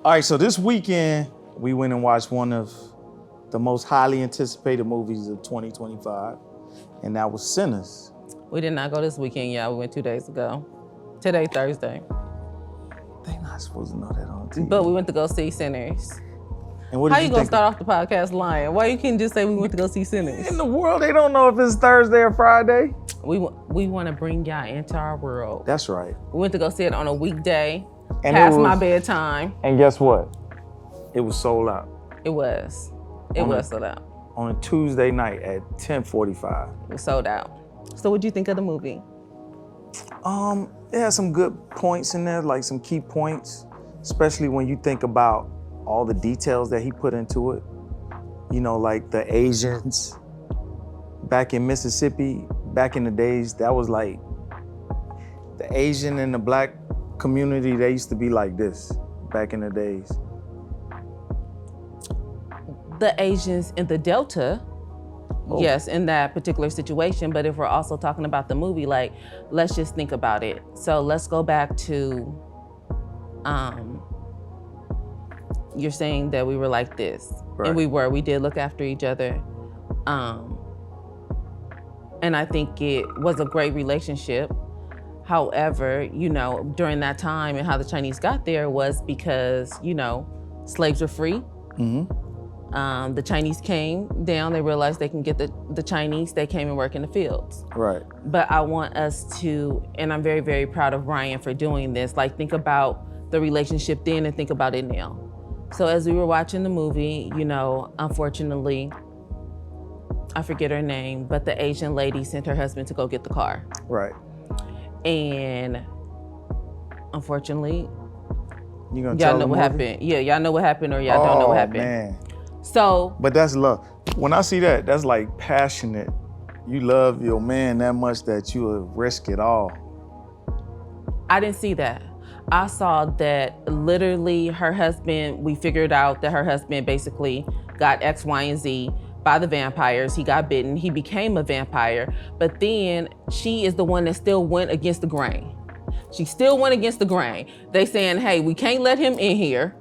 All right, so this weekend, we went and watched one of the most highly anticipated movies of 2025, and that was Sinners. We did not go this weekend, y'all. We went 2 days ago. Today, Thursday. They not supposed to know that on TV. But we went to go see Sinners. And what How did you gonna start off the podcast lying? Why you can't just say we went to go see Sinners? In the world, they don't know if it's Thursday or Friday. We want to bring y'all into our world. That's right. We went to go see it on a weekday, And past my bedtime. And guess what? It was sold out. It was. It was sold out. On a Tuesday night at 10:45. It was sold out. So what'd you think of the movie? It had some good points in there, like some key points, especially when you think about all the details that he put into it. You know, like the Asians back in Mississippi, back in the days, that was like the Asian and the black community, they used to be like this back in the days. The Asians in the Delta, yes, in that particular situation, but if we're also talking about the movie, like, let's just think about it. So let's go back to, you're saying that we were like this, right. And we did look after each other. And I think it was a great relationship. However, you know, during that time and how the Chinese got there was because, you know, slaves were free. The Chinese came down, they realized they can get the Chinese, they came and work in the fields. Right. But I want us to, and I'm very, very proud of Ryan for doing this, like think about the relationship then and think about it now. So as we were watching the movie, you know, unfortunately, I forget her name, but the Asian lady sent her husband to go get the car. Right. And unfortunately, y'all know what happened. Yeah, y'all know what happened or y'all don't know what happened. Man. So. But that's love. When I see that, that's like passionate. You love your man that much that you will risk it all. I didn't see that. I saw that literally her husband, we figured out that her husband basically got X, Y, and Z by the vampires. He got bitten, he became a vampire, but then she is the one that still went against the grain. She still went against the grain. They saying, hey, we can't let him in here.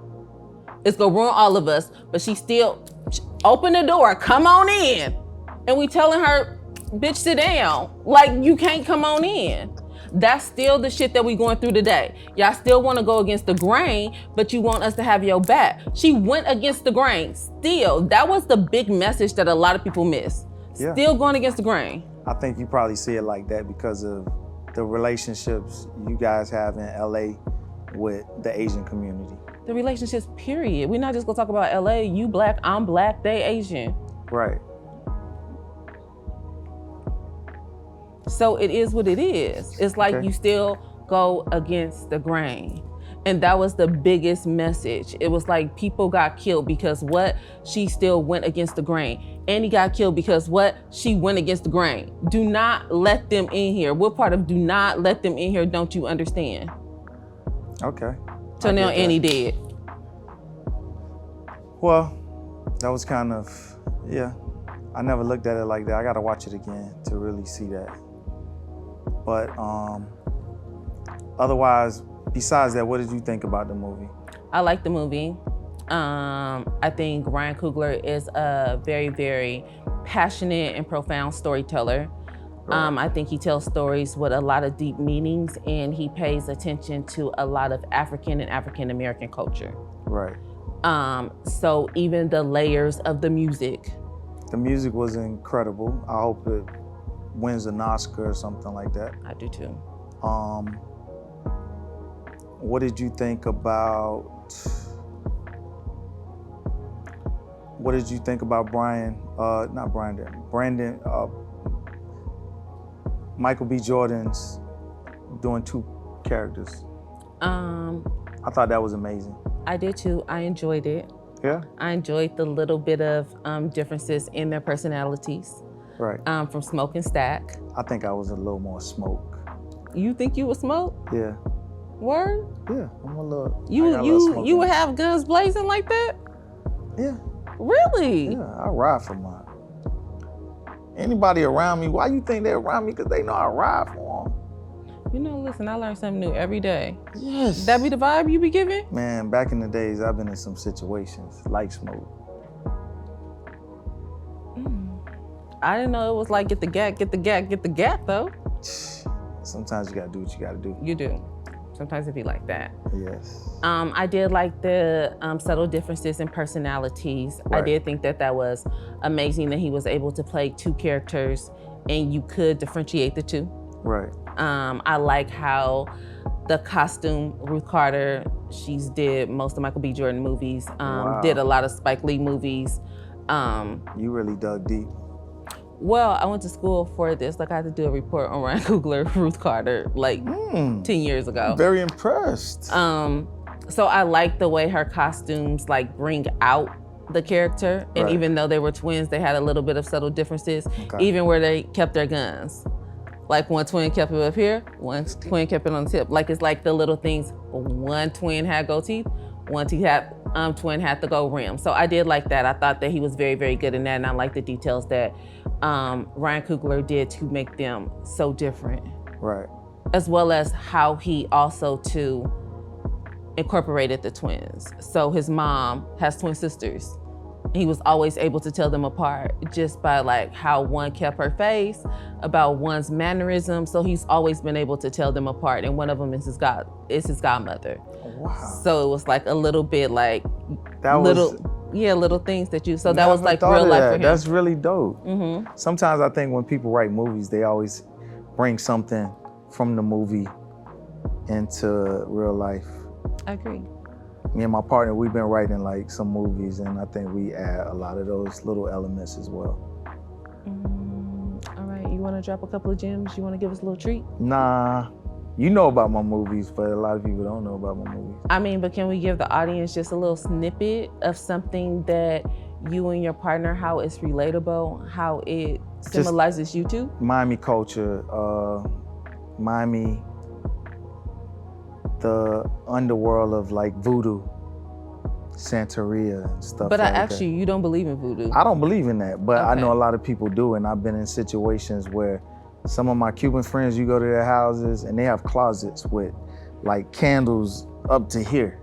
It's gonna ruin all of us, but she still open the door, come on in. And we telling her, bitch, sit down. Like, you can't come on in. That's still the shit that we going through today. Y'all still wanna go against the grain, but you want us to have your back. She went against the grain, still. That was the big message that a lot of people miss. Yeah. Still going against the grain. I think you probably see it like that because of the relationships you guys have in LA with the Asian community. The relationships, period. We're not just gonna talk about LA, you black, I'm black, they Asian. Right. So it is what it is. It's like you still go against the grain. And that was the biggest message. It was like people got killed because what? She still went against the grain. And he got killed because what? She went against the grain. Do not let them in here. What part of do not let them in here don't you understand? Okay. So now Annie dead. Well, that was kind of, yeah. I never looked at it like that. I gotta watch it again to really see that. But otherwise, besides that, what did you think about the movie? I like the movie. I think Ryan Coogler is a very, very passionate and profound storyteller. Right. I think he tells stories with a lot of deep meanings, and he pays attention to a lot of African and African-American culture. Right. So even the layers of the music. The music was incredible. I hope it wins an Oscar or something like that. I do too. What did you think about Brandon, Michael B. Jordan's doing two characters? I thought that was amazing. I did too. I enjoyed it. Yeah? I enjoyed the little bit of differences in their personalities. Right. From Smoke and Stack. I think I was a little more Smoke. You think you would smoke? Yeah. Word? Yeah, I'm a little. You would have guns blazing like that? Yeah. Really? Yeah, I ride for mine. Anybody around me, why you think they're around me? Because they know I ride for them. Listen, I learn something new every day. Yes. That be the vibe you be giving? Man, back in the days, I've been in some situations like Smoke. I didn't know it was like get the gat, though. Sometimes you gotta do what you gotta do. You do. Sometimes it be like that. Yes. I did like the subtle differences in personalities. Right. I did think that was amazing that he was able to play two characters and you could differentiate the two. Right. I like how the costume, Ruth Carter, she's did most of Michael B. Jordan movies, Wow. did a lot of Spike Lee movies. You really dug deep. Well, I went to school for this. Like I had to do a report on Ryan Coogler, Ruth Carter, 10 years ago. Very impressed. So I like the way her costumes bring out the character. And Right. even though they were twins, they had a little bit of subtle differences, Okay. even where they kept their guns. Like one twin kept it up here, one twin kept it on the tip. It's like the little things. One twin had gold teeth, one twin had the gold rim. So I did like that. I thought that he was very, very good in that, and I like the details that Ryan Coogler did to make them so different. Right. As well as how he also too incorporated the twins. So his mom has twin sisters. He was always able to tell them apart just by how one kept her face, about one's mannerism. So he's always been able to tell them apart. And one of them is his godmother. Wow. So it was a little bit That little was, little things that you. So that was never thought real of life that. for him. That's really dope. Mm-hmm. Sometimes I think when people write movies, they always bring something from the movie into real life. I agree. Me and my partner, we've been writing some movies, and I think we add a lot of those little elements as well. All right, you want to drop a couple of gems? You want to give us a little treat? Nah, you know about my movies, but a lot of people don't know about my movies. I mean, but can we give the audience just a little snippet of something that you and your partner, how it's relatable, how it symbolizes you two? Miami culture, Miami, the underworld of voodoo, Santeria and stuff But like I asked that. you don't believe in voodoo. I don't believe in that, but I Okay. know a lot of people do, and I've been in situations where some of my Cuban friends, you go to their houses and they have closets with candles up to here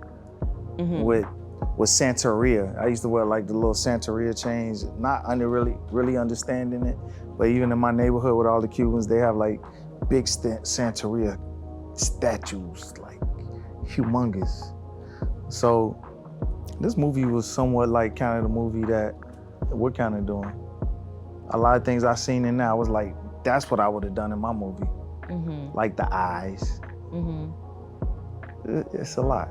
with Santeria. I used to wear the little Santeria chains, not really understanding it, but even in my neighborhood with all the Cubans, they have big Santeria statues, humongous. So this movie was somewhat kind of the movie that we're kind of doing. A lot of things I've seen in there, I was like, that's what I would have done in my movie. The eyes. It's a lot.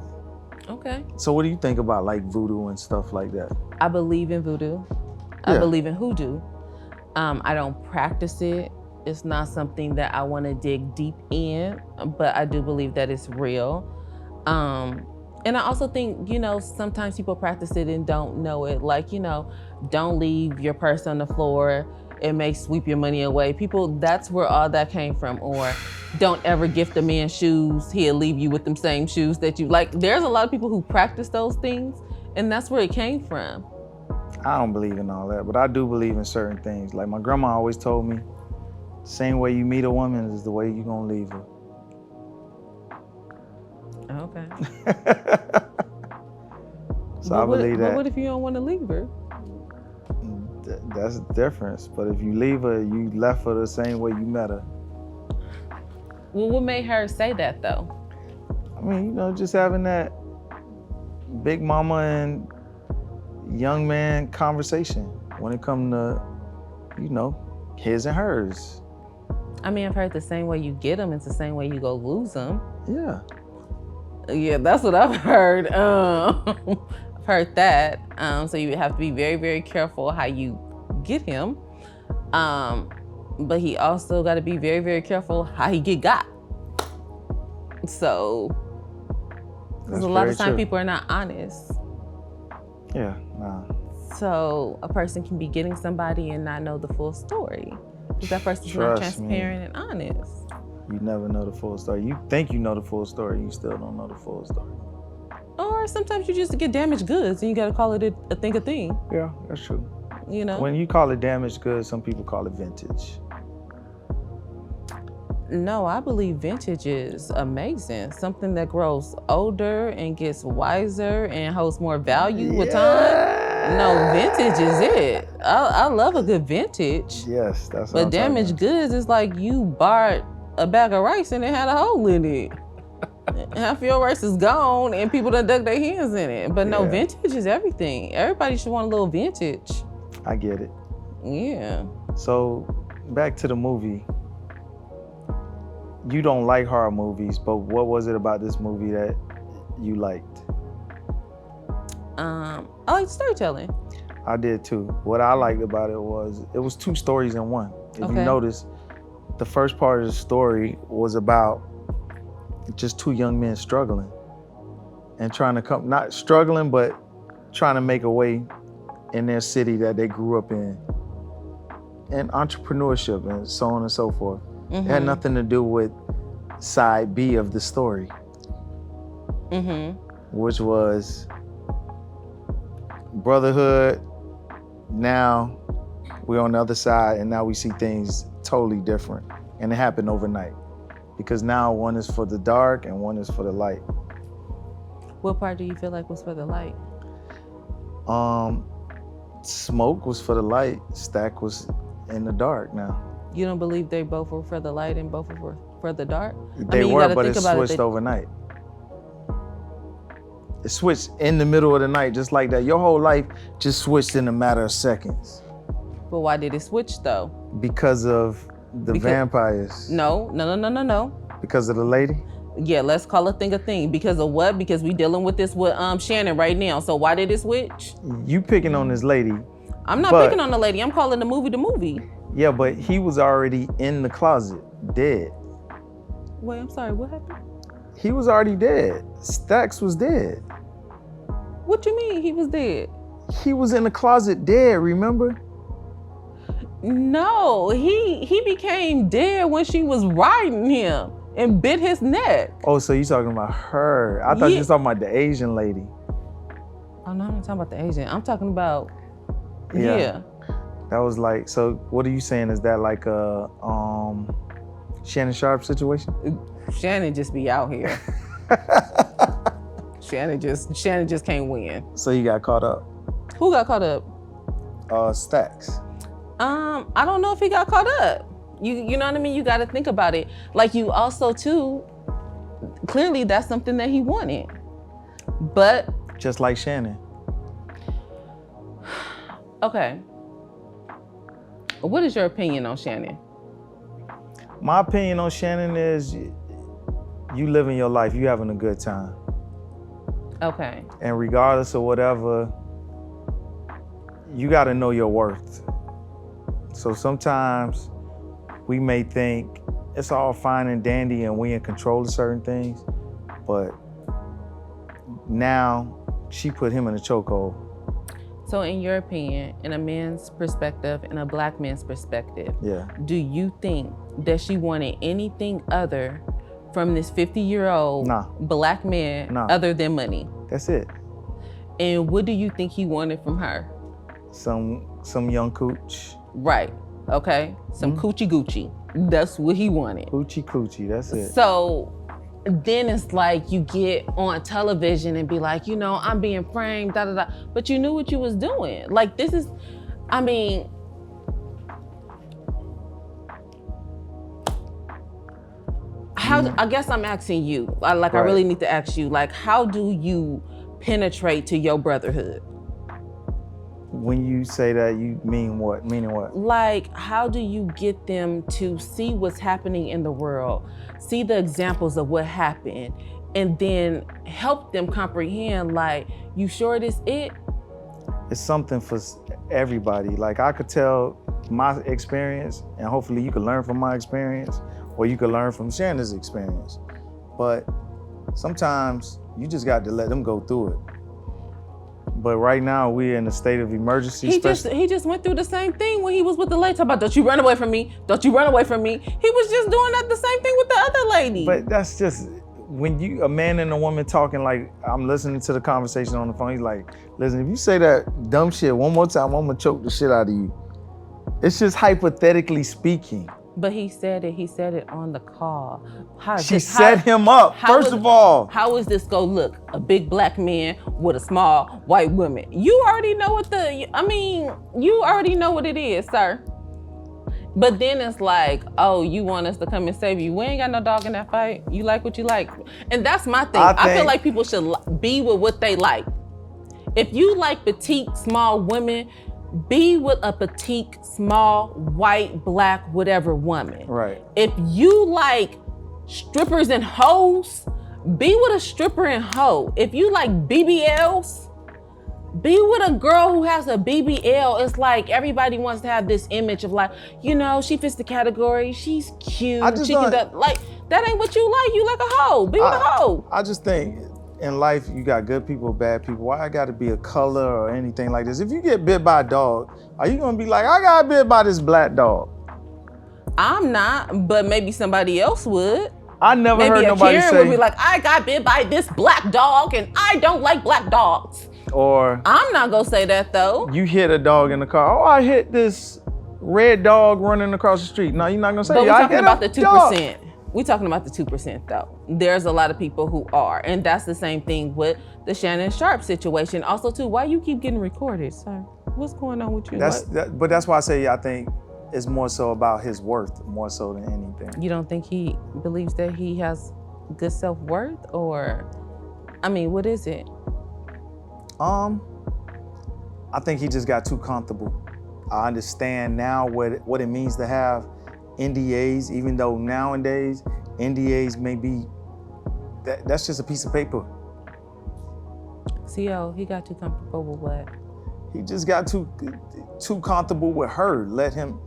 Okay. So what do you think about voodoo and stuff like that? I believe in voodoo. I believe in hoodoo. I don't practice it. It's not something that I want to dig deep in, but I do believe that it's real. And I also think, sometimes people practice it and don't know it. Don't leave your purse on the floor. It may sweep your money away. People, that's where all that came from. Or don't ever gift a man shoes. He'll leave you with them same shoes that you like. There's a lot of people who practice those things, and that's where it came from. I don't believe in all that, but I do believe in certain things. My grandma always told me, same way you meet a woman is the way you're gonna leave her. Okay. So I believe that. But what if you don't want to leave her? That's the difference. But if you leave her, you left her the same way you met her. Well, what made her say that though? I mean, just having that big mama and young man conversation when it comes to, his and hers. I mean, I've heard the same way you get them, it's the same way you go lose them. Yeah. Yeah, that's what I've heard. I've heard that. So you have to be very, very careful how you get him. But he also got to be very, very careful how he get got. So, because a lot of times people are not honest. Yeah, nah. So a person can be getting somebody and not know the full story. Because that person's not transparent and honest. You never know the full story. You think you know the full story, you still don't know the full story. Or sometimes you just get damaged goods and you gotta call it a thing. Yeah, that's true. You know? When you call it damaged goods, some people call it vintage. No, I believe vintage is amazing. Something that grows older and gets wiser and holds more value with time. No, vintage is it. I love a good vintage. Yes, that's what But I'm damaged talking goods is like you bought a bag of rice and it had a hole in it. Half your rice is gone and people done dug their hands in it. But no, Yeah. vintage is everything. Everybody should want a little vintage. about. I get it. Yeah. So back to the movie. You don't like horror movies, but what was it about this movie that you liked? I like storytelling. I did too. What I liked about it was two stories in one. If Okay. you notice, the first part of the story was about just two young men struggling and trying to come, not struggling, but trying to make a way in their city that they grew up in, and entrepreneurship and so on and so forth. It had nothing to do with side B of the story, which was brotherhood. Now we're on the other side, and now we see things totally different, and it happened overnight. Because now one is for the dark and one is for the light. What part do you feel like was for the light? Smoke was for the light, Stack was in the dark now. You don't believe they both were for the light and both were for the dark? They were, but it switched overnight. It switched in the middle of the night, just like that. Your whole life just switched in a matter of seconds. But why did it switch though? Because of the vampires. No. Because of the lady? Yeah, let's call a thing a thing. Because of what? Because we dealing with this with Shannon right now. So why did it switch? You picking on this lady. I'm not picking on the lady. I'm calling the movie. Yeah, but he was already in the closet, dead. Wait, I'm sorry, what happened? He was already dead. Stacks was dead. What you mean he was dead? He was in the closet dead, remember? No, he became dead when she was riding him and bit his neck. Oh, so you talking about her. I thought you was talking about the Asian lady. Oh no, I'm not talking about the Asian. I'm talking about, yeah. That was like, so what are you saying? Is that like a Shannon Sharpe situation? Shannon just be out here. Shannon just can't win. So you got caught up? Who got caught up? Stacks. I don't know if he got caught up. You know what I mean? You got to think about it. Like you also too, clearly that's something that he wanted. But just like Shannon. Okay. What is your opinion on Shannon? My opinion on Shannon is you living your life, you having a good time. Okay. And regardless of whatever, you got to know your worth. So sometimes we may think it's all fine and dandy and we in control of certain things, but now she put him in a chokehold. So in your opinion, in a man's perspective, in a black man's perspective, do you think that she wanted anything other from this 50-year-old black man other than money? That's it. And what do you think he wanted from her? Some young cooch. Right, okay. Some coochie Gucci. That's what he wanted. Coochie, that's it. So then it's like you get on television and be like, you know, I'm being framed, da da da. But you knew what you was doing. Like this is, I mean, I guess I'm asking you, I really need to ask you, like, how do you penetrate to your brotherhood? When you say that, you mean what? Meaning what? Like, how do you get them to see what's happening in the world, see the examples of what happened, and then help them comprehend, like, you sure this it? It's something for everybody. Like, I could tell my experience, and hopefully you can learn from my experience, or you can learn from Shannon's experience. But sometimes you just got to let them go through it. But right now we're in a state of emergency. He just went through the same thing when he was with the lady. Talking about, don't you run away from me? Don't you run away from me? He was just doing the same thing with the other lady. But that's just, when a man and a woman talking, like, I'm listening to the conversation on the phone, he's like, listen, if you say that dumb shit one more time, I'm gonna choke the shit out of you. It's just hypothetically speaking. But he said it on the call. She set him up, first of all. How is this go look? A big black man with a small white woman. You already know you already know what it is, sir. But then it's like, oh, you want us to come and save you. We ain't got no dog in that fight. You like what you like. And that's my thing. I feel like people should be with what they like. If you like petite, small women, be with a petite, small, white, black, whatever woman. Right. If you like strippers and hoes, be with a stripper and hoe. If you like BBLs, be with a girl who has a BBL. It's like everybody wants to have this image of like, she fits the category. She's cute. That ain't what you like. You like a hoe. Be with a hoe. I just think in life, you got good people, bad people. Why I gotta be a color or anything like this? If you get bit by a dog, are you gonna be like, I got bit by this black dog? I'm not, but maybe somebody else would. I never heard nobody Karen say. would be like, I got bit by this black dog and I don't like black dogs. Or I'm not gonna say that though. You hit a dog in the car. Oh, I hit this red dog running across the street. No, you're not gonna say. But we're talking about the 2%. Dog. We're talking about the 2% though. There's a lot of people who are, and that's the same thing with the Shannon Sharpe situation. Also too, why you keep getting recorded, sir? What's going on with you? But that's why I say I think it's more so about his worth, more so than anything. You don't think he believes that he has good self-worth, or, what is it? I think he just got too comfortable. I understand now what it means to have NDAs, even though nowadays NDAs may be, that's just a piece of paper. C.O, he got too comfortable with what? He just got too comfortable with her, let him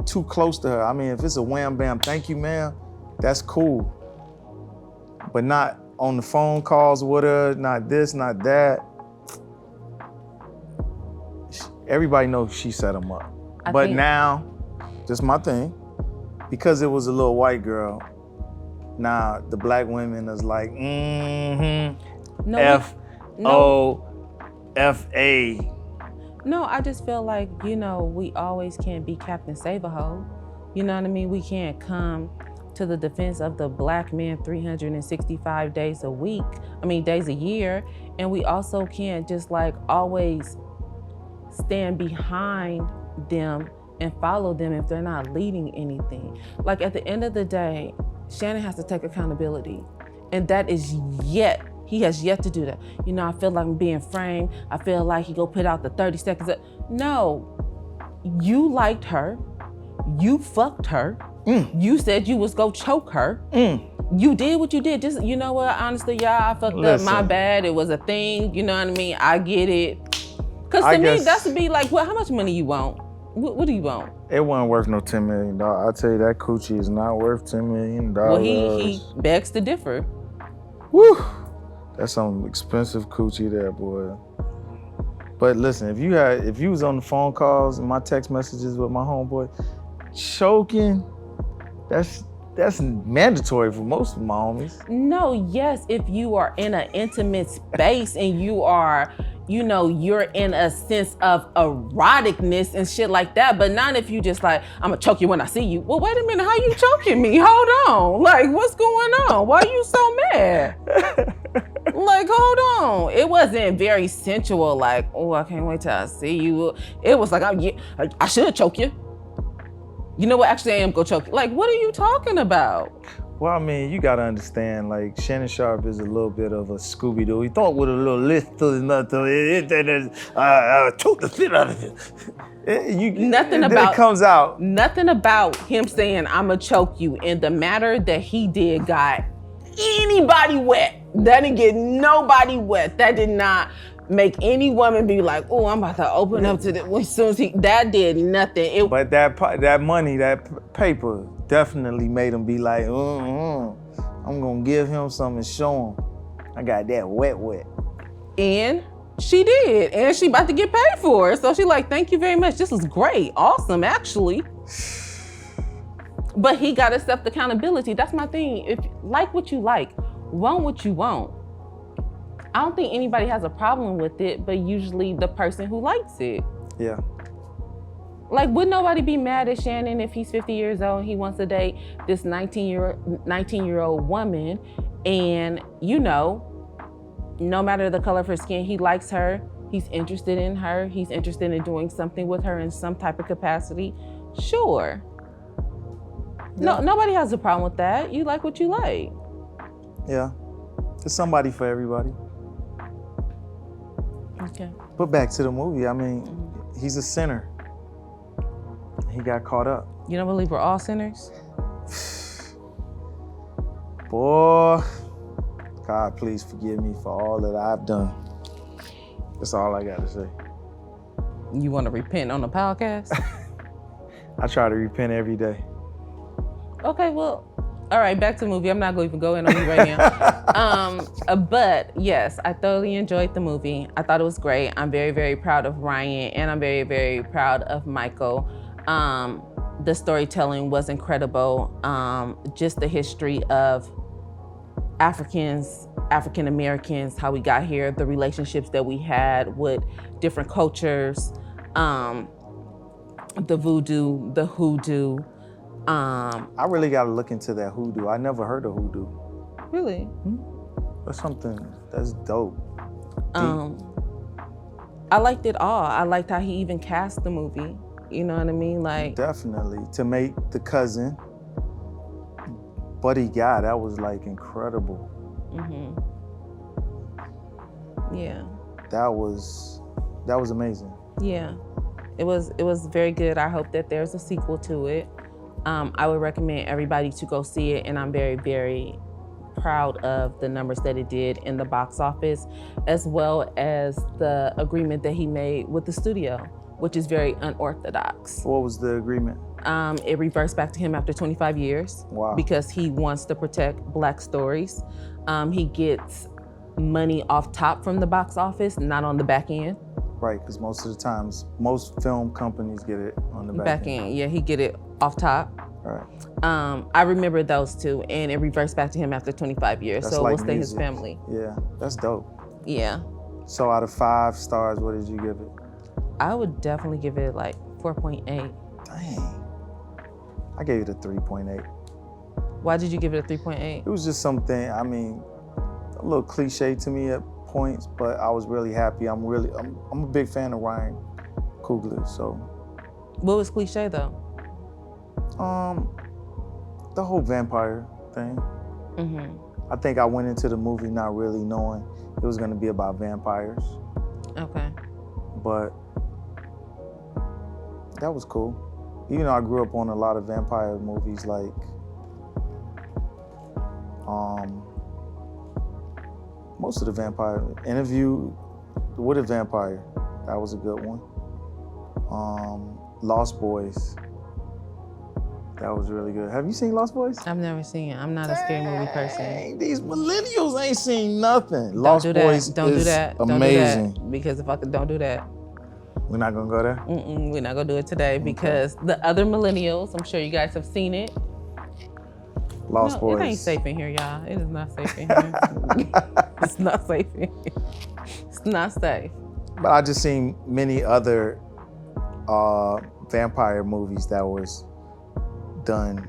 too close to her. If it's a wham bam, thank you ma'am, that's cool. But not on the phone calls with her, not this, not that. Everybody knows she set him up. But now, just my thing, because it was a little white girl, now the black women is like, F-O-F-A. No, I just feel like, we always can't be Captain Save-A-Ho. You know what I mean? We can't come to the defense of the black man 365 days a year. And we also can't just always stand behind them and follow them if they're not leading anything. At the end of the day, Shannon has to take accountability. And that is he has yet to do that. I feel like I'm being framed. I feel like he go put out the 30 seconds. No, you liked her. You fucked her. You said you was go choke her. You did what you did. Just, you know what? Honestly, y'all, I fucked up. My bad. It was a thing. You know what I mean? I get it. Because to me, that's to be like, well, how much money you want? What do you want? It wasn't worth no $10 million. I'll tell you that coochie is not worth $10 million. Well, he begs to differ. Woo! That's some expensive coochie there, boy. But listen, if you was on the phone calls and my text messages with my homeboy, choking, that's mandatory for most of my homies. No, yes, if you are in an intimate space and you are, you're in a sense of eroticness and shit like that, but not if you just I'm gonna choke you when I see you. Well, wait a minute, how you choking me? Hold on. What's going on? Why are you so mad? Hold on. It wasn't very sensual, oh, I can't wait till I see you. It was I should choke you. You know what? Actually, I am gonna choke you. What are you talking about? Well, you gotta understand, Shannon Sharpe is a little bit of a Scooby-Doo. He thought with a little lift to the nut to it, choke the shit out of it. It comes out. Nothing about him saying, I'ma choke you, and the matter that he did got anybody wet. That didn't get nobody wet. That did not make any woman be like, oh, I'm about to open up to this. As soon as that did nothing. But that money, that paper, definitely made him be like, I'm gonna give him something and show him I got that wet. And she did, and she about to get paid for it. So she thank you very much. This was great, awesome, actually. But he got accept accountability. That's my thing. If like what you like, want what you want. I don't think anybody has a problem with it, but usually the person who likes it. Yeah. Like, would nobody be mad at Shannon if he's 50 years old and he wants to date this 19-year-old woman, and no matter the color of her skin, he likes her, he's interested in her, he's interested in doing something with her in some type of capacity? Sure. No, nobody has a problem with that. You like what you like. Yeah. There's somebody for everybody. Okay. But back to the movie, I mean, he's a sinner. He got caught up. You don't believe we're all sinners? Boy, God, please forgive me for all that I've done. That's all I got to say. You want to repent on the podcast? I try to repent every day. Okay, well, all right, back to the movie. I'm not going to even go in on you right now. But yes, I thoroughly enjoyed the movie. I thought it was great. I'm very, very proud of Ryan, and I'm very, very proud of Michael. The storytelling was incredible. Just the history of African Americans, how we got here, the relationships that we had with different cultures, the voodoo, the hoodoo. I really got to look into that hoodoo. I never heard of hoodoo. Really? That's something that's dope. I liked it all. I liked how he even cast the movie. You know what I mean? Like, definitely. To make the cousin Buddy Guy, that was like incredible. Yeah. That was amazing. Yeah. It was very good. I hope that there's a sequel to it. I would recommend everybody to go see it, and I'm very, very proud of the numbers that it did in the box office, as well as the agreement that he made with the studio, which is very unorthodox. What was the agreement? It reversed back to him after 25 years. Wow. Because he wants to protect Black stories. He gets money off top from the box office, not on the back end. Right, because most of the times, most film companies get it on the back end. Yeah, he get it off top. Right. I remember those two, and it reversed back to him after 25 years, That's so like it will stay music. his family. Yeah, that's dope. Yeah. So out of 5 stars, what did you give it? I would definitely give it like 4.8. Dang. I gave it a 3.8. Why did you give it a 3.8? It was just something, I mean, a little cliche to me at points, but I was really happy. I'm a big fan of Ryan Coogler, so. What was cliche though? The whole vampire thing. I think I went into the movie not really knowing it was gonna be about vampires. Okay. But that was cool. Even though I grew up on a lot of vampire movies, like most of the vampire Interview with a Vampire, that was a good one. Lost Boys, that was really good. Have you seen Lost Boys? I've never seen it. I'm not a scary movie person. Dang, these millennials ain't seen nothing. Don't Lost do that. Boys Don't do is that. amazing. Don't do that. Because if I could, don't do that. We're not gonna go there? We're not gonna do it today because the other millennials, I'm sure you guys have seen it. Lost Boys. It ain't safe in here, y'all. It is not safe in here. It's not safe in here. It's not safe. But I just seen many other vampire movies that was done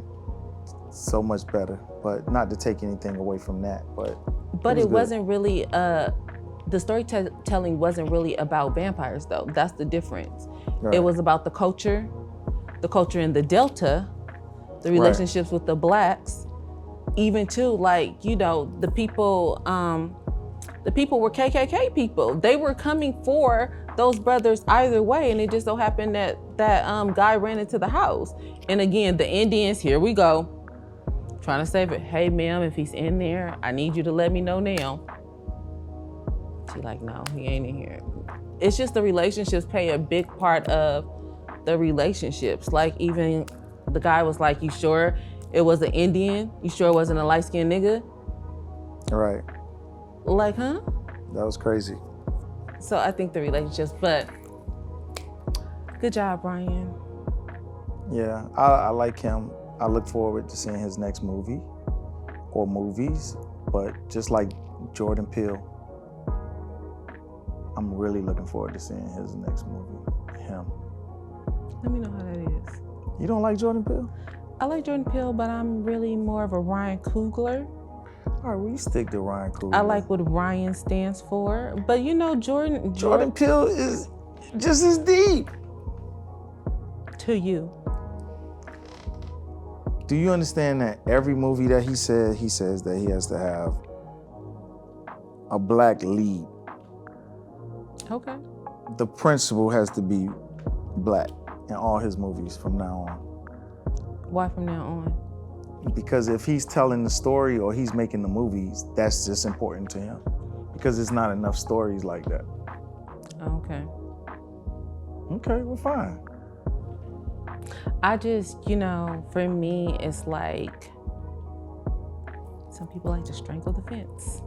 so much better. But not to take anything away from that, but it wasn't really the storytelling wasn't really about vampires though. That's the difference. Right. It was about the culture in the Delta, the relationships with the Blacks, even too, like, the people were KKK people. They were coming for those brothers either way, and it just so happened that guy ran into the house. And again, the Indians, here we go, trying to save it. Hey, ma'am, if he's in there, I need you to let me know now. She like, no, he ain't in here. It's just the relationships play a big part of the relationships. Like, even the guy was like, you sure it was an Indian? You sure it wasn't a light-skinned nigga? Right. Like, huh? That was crazy. So I think the relationships, but good job, Brian. Yeah, I like him. I look forward to seeing his next movie or movies, but just like Jordan Peele, I'm really looking forward to seeing his next movie, him. Let me know how that is. You don't like Jordan Peele? I like Jordan Peele, but I'm really more of a Ryan Coogler. All right, well, you stick to Ryan Coogler. I like what Ryan stands for. But you know, Jordan Peele is just as deep. To you. Do you understand that every movie that he says that he has to have a black lead? Okay. The principal has to be black in all his movies from now on. Why from now on? Because if he's telling the story or he's making the movies, that's just important to him. Because there's not enough stories like that. Okay. Okay, well, fine. I just, for me, it's like some people like to strangle the fence.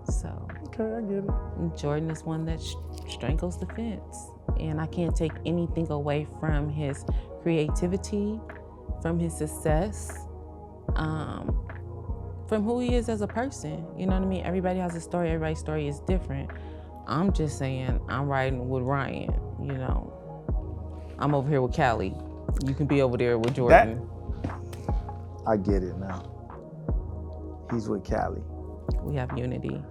So. Okay, I get it. Jordan is one that strangles the fence. And I can't take anything away from his creativity, from his success, from who he is as a person. You know what I mean? Everybody has a story. Everybody's story is different. I'm just saying I'm riding with Ryan, I'm over here with Callie. You can be over there with Jordan. I get it now. He's with Callie. We have unity.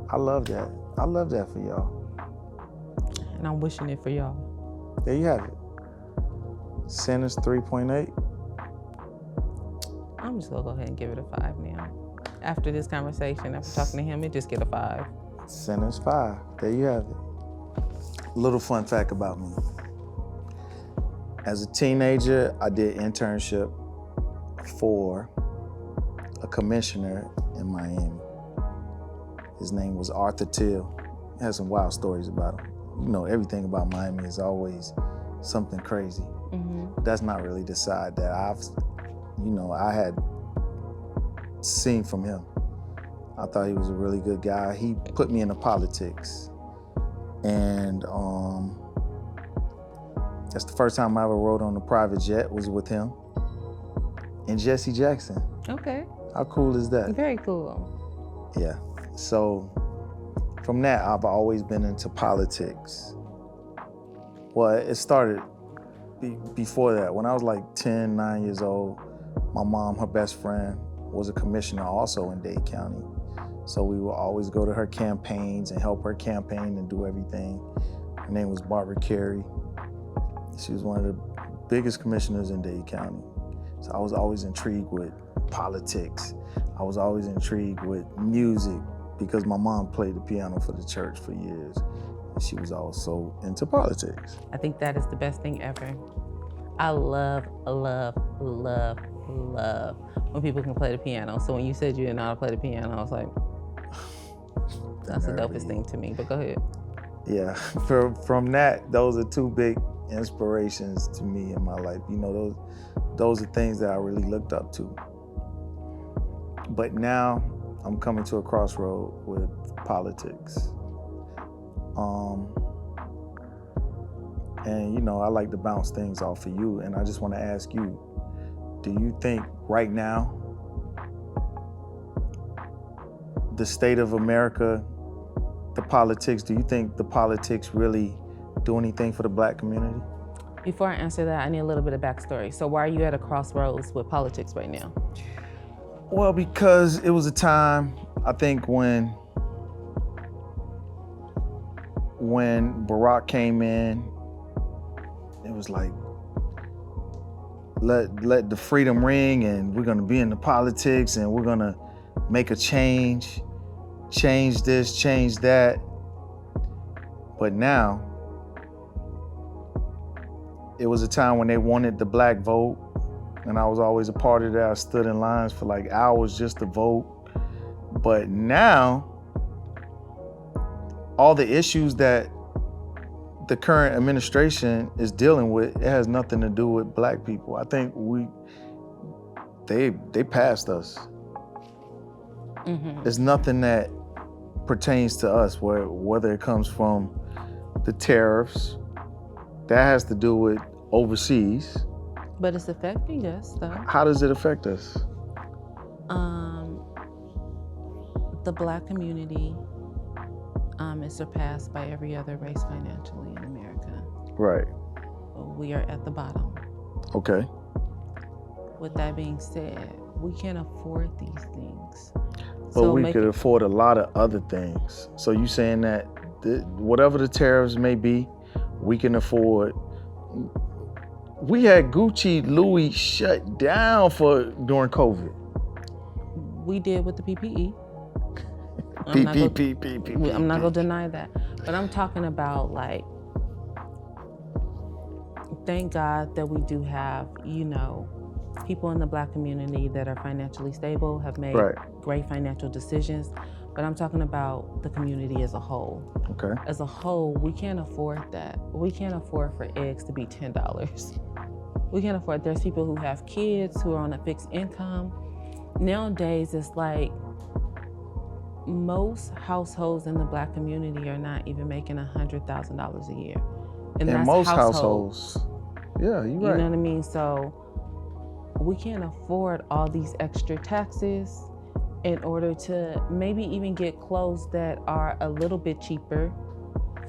I love that. I love that for y'all. And I'm wishing it for y'all. There you have it. Sentence 3.8. I'm just gonna go ahead and give it a 5 now. After this conversation, after talking to him, it just get a 5. Sentence 5. There you have it. Little fun fact about me. As a teenager, I did internship for a commissioner in Miami. His name was Arthur Till. He has some wild stories about him. Everything about Miami is always something crazy. Mm-hmm. But that's not really the side that I had seen from him. I thought he was a really good guy. He put me into politics. And that's the first time I ever rode on a private jet was with him and Jesse Jackson. Okay. How cool is that? Very cool. Yeah. So from that, I've always been into politics. Well, it started before that. When I was like 10, 9 years old, my mom, her best friend, was a commissioner also in Dade County. So we would always go to her campaigns and help her campaign and do everything. Her name was Barbara Carey. She was one of the biggest commissioners in Dade County. So I was always intrigued with politics. I was always intrigued with music because my mom played the piano for the church for years. And she was also into politics. I think that is the best thing ever. I love, love, love, love when people can play the piano. So when you said you didn't know how to play the piano, I was like, that's the dopest thing to me, but go ahead. Yeah, from that, those are two big inspirations to me in my life. Those are things that I really looked up to. But now I'm coming to a crossroad with politics. And I like to bounce things off of you, and I just want to ask you, do you think right now, the state of America, the politics, do you think the politics really do anything for the Black community? Before I answer that, I need a little bit of backstory. So why are you at a crossroads with politics right now? Well, because it was a time, I think, when Barack came in, it was like, let the freedom ring, and we're gonna be in the politics, and we're gonna make a change this, change that. But now, it was a time when they wanted the Black vote, and I was always a part of that. I stood in lines for like hours just to vote. But now, all the issues that the current administration is dealing with, it has nothing to do with Black people. I think they passed us. Mm-hmm. There's nothing that pertains to us, whether it comes from the tariffs, that has to do with overseas. But it's affecting us, though. How does it affect us? The Black community is surpassed by every other race financially in America. Right. we are at the bottom. Okay. With that being said, we can't afford these things. But we could afford a lot of other things. So you saying that whatever the tariffs may be, we can afford. We had Gucci, Louis shut down during COVID. We did with the PPE. I'm not gonna deny that. But I'm talking about, like, thank God that we do have, people in the Black community that are financially stable, have made great financial decisions. But I'm talking about the community as a whole. Okay. As a whole, we can't afford that. We can't afford for eggs to be $10. We can't afford. There's people who have kids who are on a fixed income. Nowadays, it's like most households in the Black community are not even making $100,000 a year. And that's most households. Yeah, you're right. You know what I mean? So we can't afford all these extra taxes in order to maybe even get clothes that are a little bit cheaper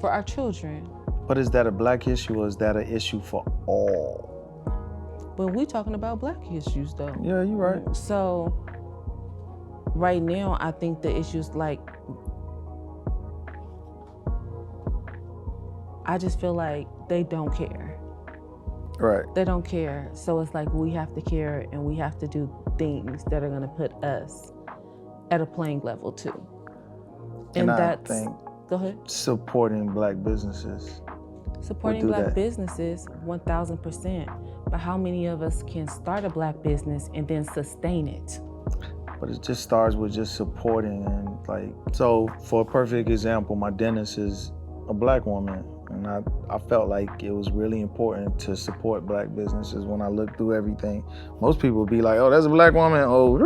for our children. But is that a Black issue, or is that an issue for all? But we're talking about Black issues, though. Yeah, you're right. So right now, I think the issues, like, I just feel like they don't care. Right. They don't care. So it's like we have to care, and we have to do things that are gonna put us at a playing level too. And I think go ahead. Supporting Black businesses. Supporting Black businesses, 1,000%. But how many of us can start a Black business and then sustain it? But it just starts with just supporting, and so for a perfect example, my dentist is a Black woman. And I felt like it was really important to support Black businesses. When I looked through everything, most people would be like, oh, that's a Black woman, oh.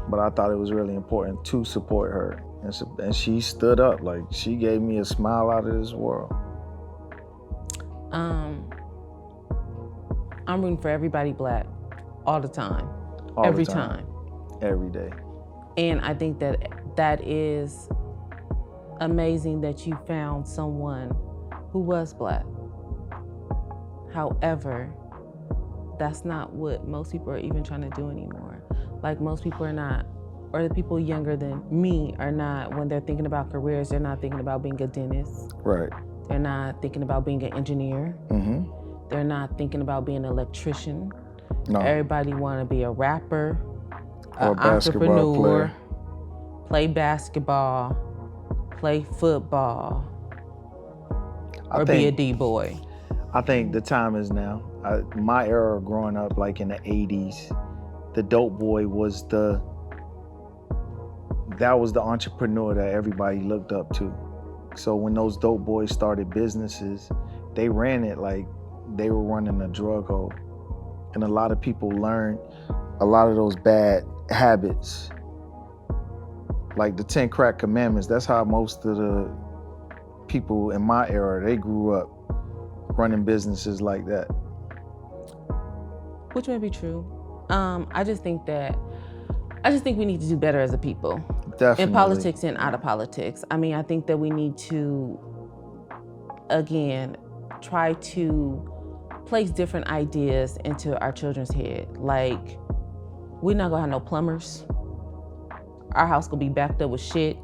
But I thought it was really important to support her. And she stood up, like, she gave me a smile out of this world. I'm rooting for everybody Black all the time. Every time. Every day. And I think that is amazing that you found someone who was Black. However, that's not what most people are even trying to do anymore. Like, most people are not, or the people younger than me are not, when they're thinking about careers, they're not thinking about being a dentist. Right. They're not thinking about being an engineer. Mm-hmm. They're not thinking about being an electrician. No. Everybody want to be a rapper, or an entrepreneur, player. Play basketball, play football, or be a D-boy. I think the time is now. My era growing up, like in the 80s, the dope boy was the entrepreneur that everybody looked up to. So when those dope boys started businesses, they ran it like they were running a drug hole. And a lot of people learned a lot of those bad habits. Like the 10 crack commandments, that's how most of the people in my era, they grew up running businesses like that. Which may be true. I just think we need to do better as a people. Definitely. In politics and out of politics. I mean, I think that we need to, again, try to place different ideas into our children's head. Like, we're not gonna have no plumbers. Our house gonna be backed up with shit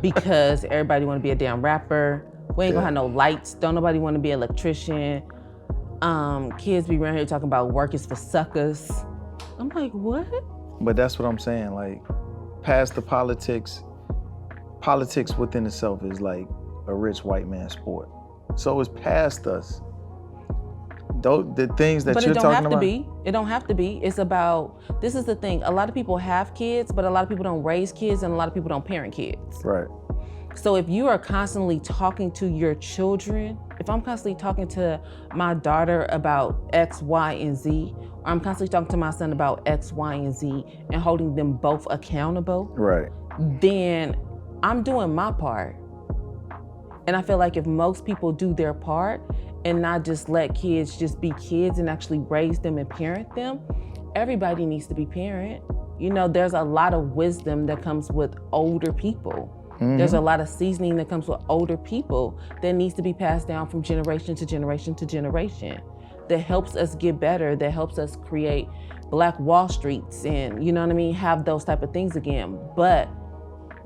because everybody wanna be a damn rapper. We ain't gonna have no lights. Don't nobody wanna be an electrician. Kids be around here talking about work is for suckers. I'm like, what? But that's what I'm saying, like, past the politics within itself is like a rich white man's sport. So it's past us. The things that you're talking about. But it don't have to be. It don't have to be. It's about, this is the thing, a lot of people have kids, but a lot of people don't raise kids, and a lot of people don't parent kids. Right. So if you are constantly talking to your children, if I'm constantly talking to my daughter about X, Y, and Z, or I'm constantly talking to my son about X, Y, and Z, and holding them both accountable, right, then I'm doing my part. And I feel like if most people do their part and not just let kids just be kids and actually raise them and parent them, everybody needs to be parent. You know, there's a lot of wisdom that comes with older people. There's a lot of seasoning that comes with older people that needs to be passed down from generation to generation to generation that helps us get better, that helps us create Black Wall Streets and, you know what I mean, have those type of things again. But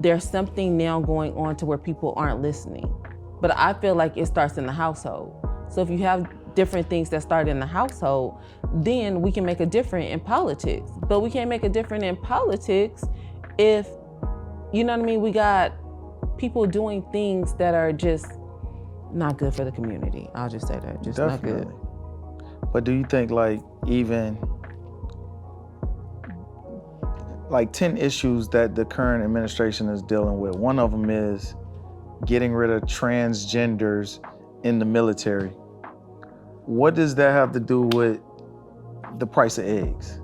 there's something now going on to where people aren't listening. But I feel like it starts in the household. So if you have different things that start in the household, then we can make a difference in politics. But we can't make a difference in politics if, you know what I mean, we got people doing things that are just not good for the community. I'll just say that, just Definitely. not good. But do you think like even like 10 issues that the current administration is dealing with, one of them is getting rid of transgenders in the military. What does that have to do with the price of eggs?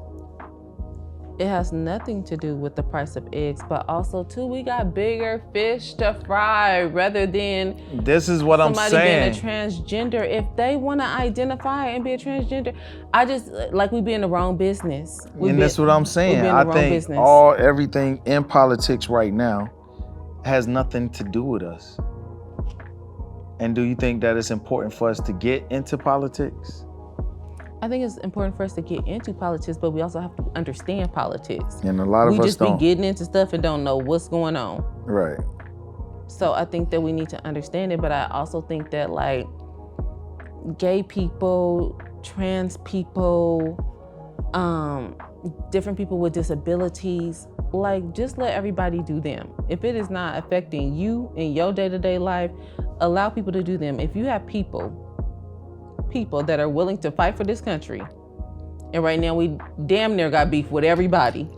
It has nothing to do with the price of eggs, but also too, we got bigger fish to fry rather than this is what I'm saying. Somebody being a transgender. If they want to identify and be a transgender, I just like we be in the wrong business. That's what I'm saying. I think everything in politics right now has nothing to do with us. And do you think that it's important for us to get into politics? I think it's important for us to get into politics, but we also have to understand politics. And a lot of us don't. We just be getting into stuff and don't know what's going on. Right. So I think that we need to understand it, but I also think that like gay people, trans people, different people with disabilities, like just let everybody do them. If it is not affecting you in your day-to-day life, allow people to do them. If you have people that are willing to fight for this country, and right now we damn near got beef with everybody.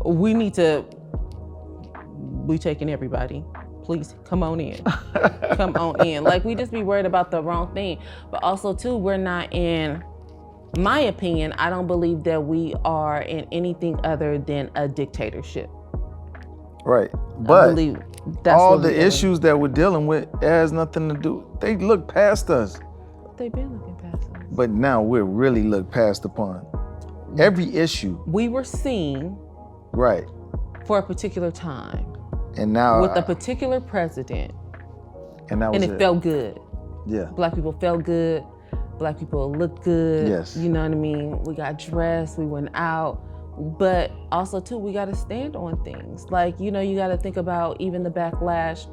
We taking everybody. Please come on in. Come on in. Like we just be worried about the wrong thing. But also too, we're not in, my opinion, I don't believe that we are in anything other than a dictatorship. Right. But that's all the issues that we're dealing with, it has nothing to do. They look past us. They've been looking past us. But now we're really looked past upon. Every issue. We were seen. Right. For a particular time. And now. With a particular president. And that was it felt good. Yeah. Black people felt good. Black people looked good. Yes. You know what I mean? We got dressed, we went out. But also too, we gotta stand on things. Like, you know, you gotta think about even the backlash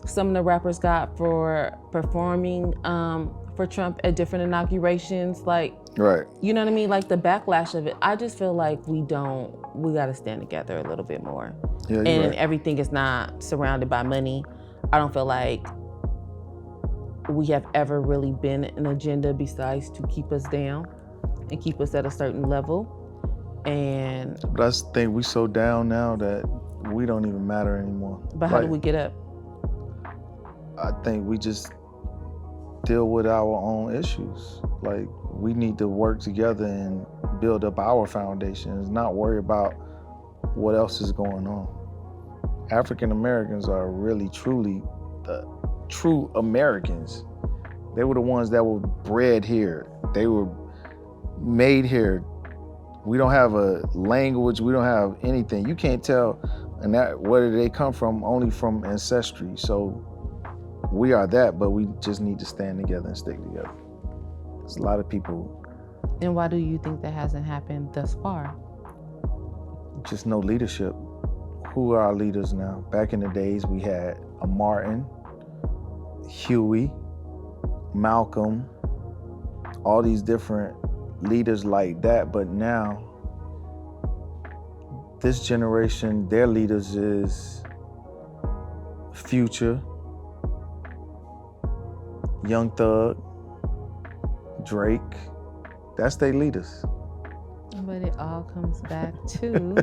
some of the rappers got for performing for Trump at different inaugurations. Like, right. You know what I mean? Like the backlash of it. I just feel like we gotta stand together a little bit more. Yeah, and right. Everything is not surrounded by money. I don't feel like we have ever really been an agenda besides to keep us down and keep us at a certain level. But I think we so down now that we don't even matter anymore. But how do we get up? I think we just deal with our own issues. Like we need to work together and build up our foundations, not worry about what else is going on. African Americans are really truly the true Americans. They were the ones that were bred here. They were made here. We don't have a language, we don't have anything. You can't tell where they come from, only from ancestry. So we are that, but we just need to stand together and stick together. There's a lot of people. And why do you think that hasn't happened thus far? Just no leadership. Who are our leaders now? Back in the days, we had a Martin, Huey, Malcolm, all these different leaders like that, but now this generation, their leaders is Future, Young Thug, Drake. That's their leaders. But it all comes back to,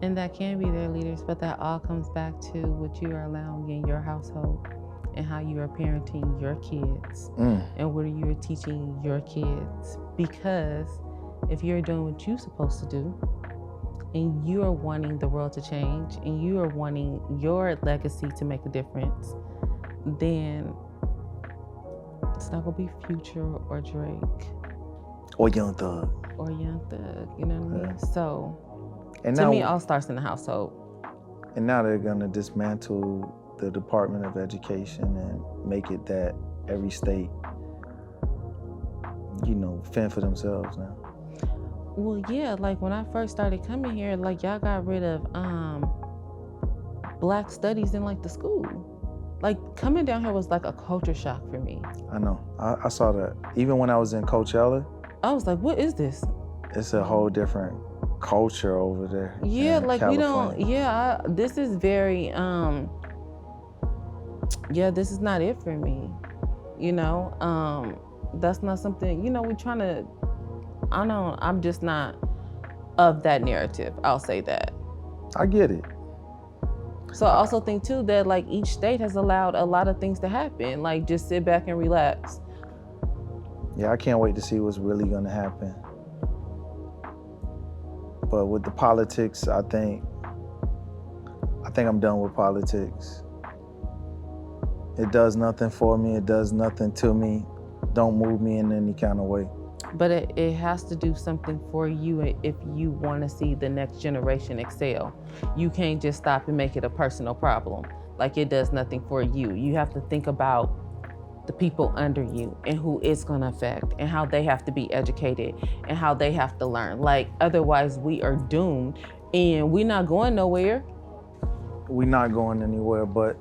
and that can be their leaders, but that all comes back to what you are allowing in your household and how you are parenting your kids and what you are teaching your kids. Because if you're doing what you're supposed to do and you are wanting the world to change and you are wanting your legacy to make a difference, then it's not gonna be Future or Drake. Or Young Thug. Or Young Thug, you know what I mean? So, and to me, it all starts in the household. And now they're gonna dismantle the Department of Education and make it that every state, fend for themselves now. Well, yeah, like when I first started coming here, like y'all got rid of Black studies in like the school. Like coming down here was like a culture shock for me. I know, I saw that. Even when I was in Coachella, I was like, what is this? it's a whole different culture over there. Yeah, in like California. this is very, this is not it for me. That's not something, we trying to, I'm just not of that narrative, I'll say that. I get it. So I also think too that like each state has allowed a lot of things to happen. Like just sit back and relax. Yeah, I can't wait to see what's really gonna happen. But with the politics, I think I'm done with politics. It does nothing for me, it does nothing to me, don't move me in any kind of way. But it has to do something for you if you want to see the next generation excel. You can't just stop and make it a personal problem. Like it does nothing for you. You have to think about the people under you and who it's going to affect and how they have to be educated and how they have to learn. Like otherwise we are doomed and we're not going nowhere. We're not going anywhere, but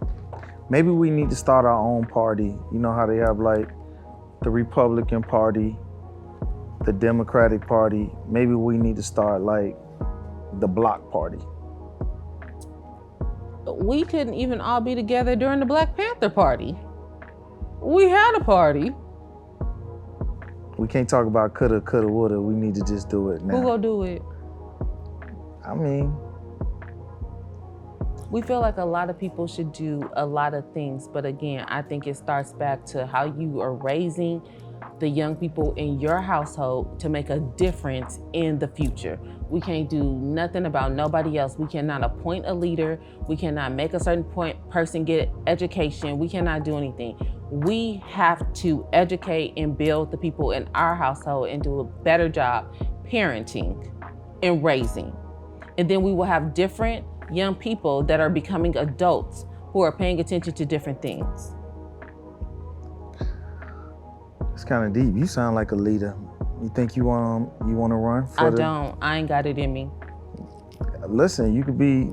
maybe we need to start our own party. You know how they have like the Republican Party, the Democratic Party. Maybe we need to start like the Block Party. We couldn't even all be together during the Black Panther Party. We had a party. We can't talk about coulda, woulda. We need to just do it now. Who gonna do it? I mean, we feel like a lot of people should do a lot of things, but again, I think it starts back to how you are raising the young people in your household to make a difference in the future. We can't do nothing about nobody else. We cannot appoint a leader. We cannot make a certain person get education. We cannot do anything. We have to educate and build the people in our household and do a better job parenting and raising. And then we will have different young people that are becoming adults who are paying attention to different things. It's kind of deep. You sound like a leader. You think you want to run for I ain't got it in me. Listen, you could be.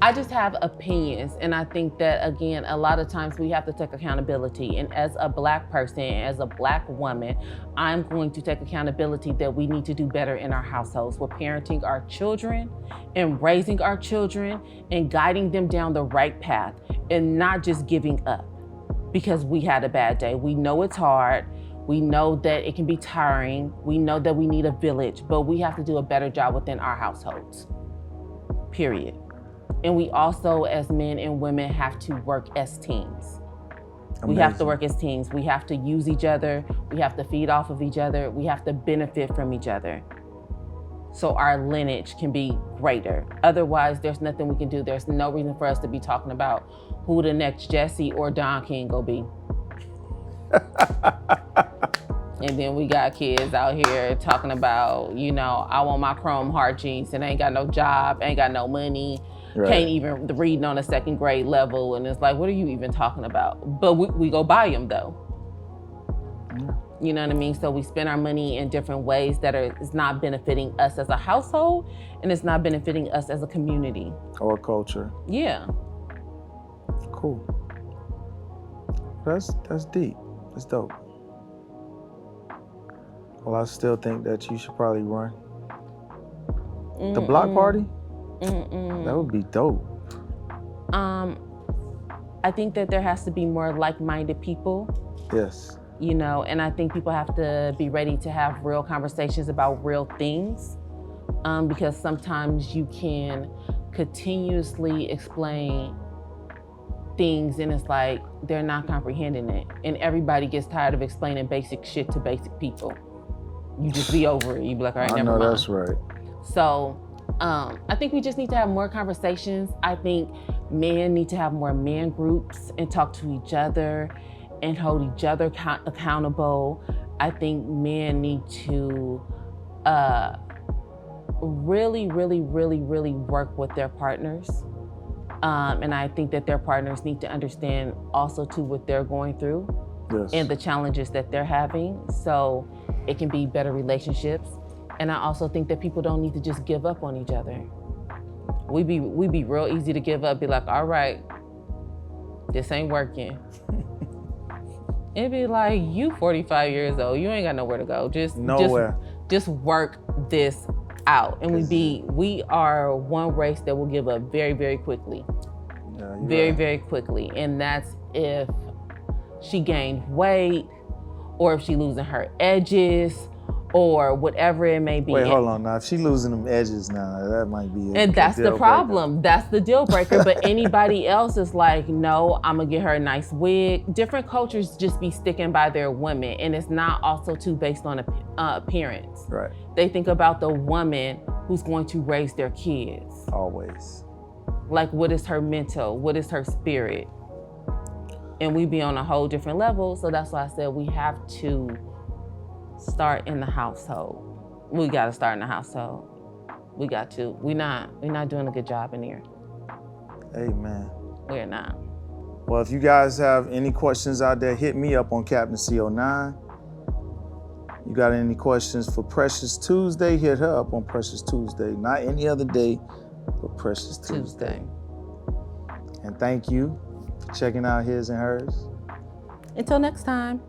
I just have opinions, and I think that again, a lot of times we have to take accountability. And as a Black person, as a Black woman, I'm going to take accountability that we need to do better in our households with parenting our children and raising our children and guiding them down the right path and not just giving up because we had a bad day. We know it's hard. We know that it can be tiring. We know that we need a village, but we have to do a better job within our households, period. And we also, as men and women, have to work as teams. Amazing. We have to work as teams. We have to use each other. We have to feed off of each other. We have to benefit from each other so our lineage can be greater. Otherwise, there's nothing we can do. There's no reason for us to be talking about who the next Jesse or Don King go be. And then we got kids out here talking about, I want my chrome heart jeans and ain't got no job, ain't got no money, right. Can't even read on a second grade level. And it's like, what are you even talking about? But we go buy them though. Yeah. You know what I mean? So we spend our money in different ways that is not benefiting us as a household and it's not benefiting us as a community. Or culture. Yeah. Cool. That's deep. That's dope. Well, I still think that you should probably run. The Block Party? That would be dope. I think that there has to be more like-minded people. Yes. And I think people have to be ready to have real conversations about real things, because sometimes you can continuously explain things and it's like they're not comprehending it. And everybody gets tired of explaining basic shit to basic people. You just be over it. You be like, all right, never mind. I know that's right. So I think we just need to have more conversations. I think men need to have more man groups and talk to each other and hold each other accountable. I think men need to really, really, really, really work with their partners And I think that their partners need to understand also too what they're going through and the challenges that they're having, so it can be better relationships. And I also think that people don't need to just give up on each other. We be real easy to give up, be like, all right, this ain't working. It'd be like, you 45 years old, you ain't got nowhere to go. Just work this out. And we are one race that will give up very, very quickly. Very quickly. And that's if she gained weight, or if she losing her edges, or whatever it may be. Wait, hold on now. If she losing them edges now, that might be And that's the problem. That's the deal breaker. But anybody else is like, no, I'm gonna get her a nice wig. Different cultures just be sticking by their women, and it's not also too based on appearance. Right. They think about the woman who's going to raise their kids. Always. Like, what is her mental? What is her spirit? And we be on a whole different level. So that's why I said we have to start in the household. We got to start in the household. We got to. We're not doing a good job in here. Amen. We're not. Well, if you guys have any questions out there, hit me up on Captain CO9. You got any questions for Precious Tuesday, hit her up on Precious Tuesday. Not any other day, but Precious Tuesday. And thank you for checking out His and Hers. Until next time.